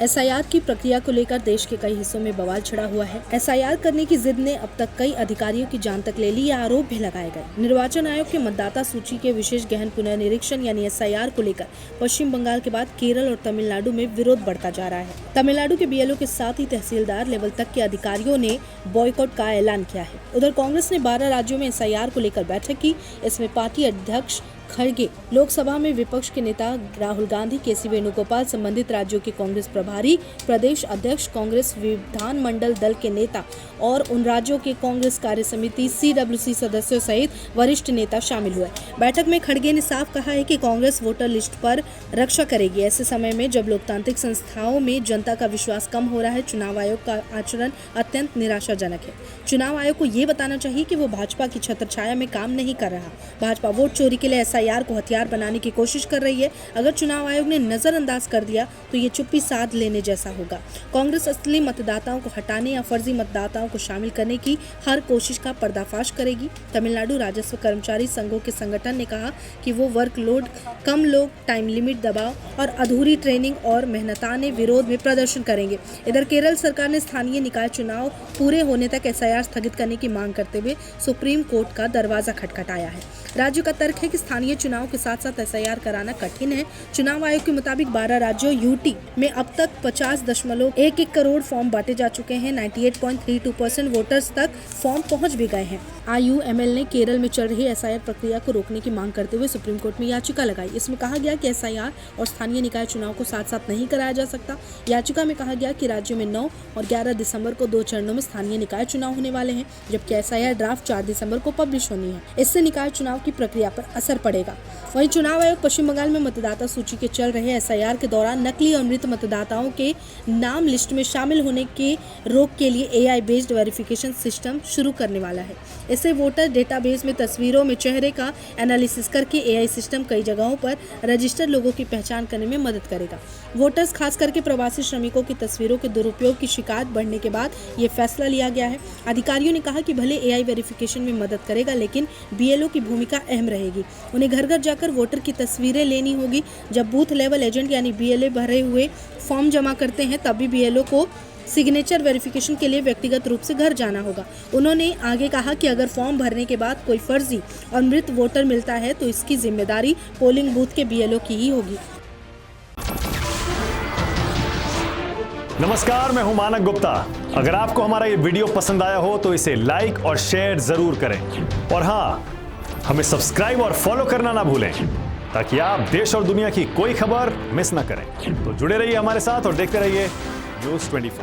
SIR की प्रक्रिया को लेकर देश के कई हिस्सों में बवाल छिड़ा हुआ है। एसआईआर करने की जिद ने अब तक कई अधिकारियों की जान तक ले ली, ये आरोप भी लगाए गए। निर्वाचन आयोग के मतदाता सूची के विशेष गहन पुनर्निरीक्षण यानी एसआईआर को लेकर पश्चिम बंगाल के बाद केरल और तमिलनाडु में विरोध बढ़ता जा रहा है। तमिलनाडु के बीएलओ के साथ ही तहसीलदार लेवल तक के अधिकारियों ने बॉयकॉट का ऐलान किया है। उधर कांग्रेस ने 12 राज्यों में एसआईआर को लेकर बैठक की। इसमें पार्टी अध्यक्ष खड़गे, लोकसभा में विपक्ष के नेता राहुल गांधी, केसी वेणुगोपाल, संबंधित राज्यों के कांग्रेस प्रभारी, प्रदेश अध्यक्ष, कांग्रेस विधानमंडल दल के नेता और उन राज्यों के कांग्रेस कार्य समिति सीडब्ल्यूसी सदस्यों सहित वरिष्ठ नेता शामिल हुए। बैठक में खड़गे ने साफ कहा है कि कांग्रेस वोटर लिस्ट पर रक्षा करेगी। ऐसे समय में जब लोकतांत्रिक संस्थाओं में जनता का विश्वास कम हो रहा है, चुनाव आयोग का आचरण अत्यंत निराशाजनक है। चुनाव आयोग को ये बताना चाहिए कि वो भाजपा की छत्रछाया में काम नहीं कर रहा। भाजपा वोट चोरी के लिए एसआईआर को हथियार बनाने की कोशिश कर रही है। अगर चुनाव आयोग ने नजरअंदाज कर दिया तो ये चुप्पी साध लेने जैसा होगा। कांग्रेस असली मतदाताओं को हटाने या फर्जी मतदाताओं को शामिल करने की हर कोशिश का पर्दाफाश करेगी। तमिलनाडु राजस्व कर्मचारी संघों के संगठन ने कहा कि वो वर्कलोड, कम लोग, टाइम लिमिट, दबाव और अधूरी ट्रेनिंग और मेहनताने विरोध में प्रदर्शन करेंगे। इधर केरल सरकार ने स्थानीय निकाय चुनाव पूरे होने तक एसआईआर स्थगित करने की मांग करते हुए सुप्रीम कोर्ट का दरवाजा खटखटाया है। राज्य का तर्क है कि स्थानीय चुनाव के साथ साथ एसआईआर कराना कठिन है। चुनाव आयोग के मुताबिक 12 राज्यों यूटी में अब तक 50.11 करोड़ फॉर्म बांटे जा चुके हैं। 98.32% वोटर्स तक फॉर्म पहुंच भी गए हैं। आईयूएमएल ने केरल में चल रही एसआईआर प्रक्रिया को रोकने की मांग करते हुए सुप्रीम कोर्ट में याचिका लगाई। इसमें कहा गया कि एसआईआर और स्थानीय निकाय चुनाव को साथ साथ नहीं कराया जा सकता। याचिका में कहा गया कि राज्यों में 9 और 11 दिसंबर को 2 चरणों में स्थानीय निकाय चुनाव होने वाले हैं, जबकि एसआईआर ड्राफ्ट 4 दिसंबर को पब्लिश होनी है। इससे निकाय चुनाव की प्रक्रिया पर असर पड़ेगा। वहीं चुनाव आयोग पश्चिम बंगाल में मतदाता सूची के चल रहे एसआईआर के दौरान नकली और मृत मतदाताओं के नाम लिस्ट में शामिल होने के रोक के लिए एआई बेस्ड वेरिफिकेशन सिस्टम शुरू करने वाला है। इससे वोटर डेटाबेस में तस्वीरों में चेहरे का एनालिसिस करके एआई सिस्टम कई जगहों पर रजिस्टर्ड लोगों की पहचान करने में मदद करेगा। वोटर्स, खास करके प्रवासी श्रमिकों की तस्वीरों के दुरुपयोग की शिकायत बढ़ने के बाद ये फैसला लिया गया है। अधिकारियों ने कहा कि भले एआई वेरिफिकेशन में मदद करेगा, लेकिन बीएलओ की भूमिका अहम रहेगी। उन्हें घर घर जाकर वोटर की तस्वीरें लेनी होगी। जब बूथ लेवल एजेंट यानी बीएलए भरे हुए फॉर्म जमा करते हैं, तब भी बीएलओ को सिग्नेचर वेरिफिकेशन के लिए व्यक्तिगत रूप से घर जाना होगा। उन्होंने आगे कहा कि अगर फॉर्म भरने के बाद कोई फर्जी और मृत वोटर मिलता है तो इसकी जिम्मेदारी पोलिंग बूथ के बीएलओ की ही होगी। नमस्कार, मैं हूं मानक गुप्ता। अगर आपको हमारा ये वीडियो पसंद आया हो तो इसे लाइक और शेयर जरूर करें, और हाँ, हमें सब्सक्राइब और फॉलो करना ना भूलें ताकि आप देश और दुनिया की कोई खबर मिस ना करें। तो जुड़े रहिए हमारे साथ और देखते रहिए News 24।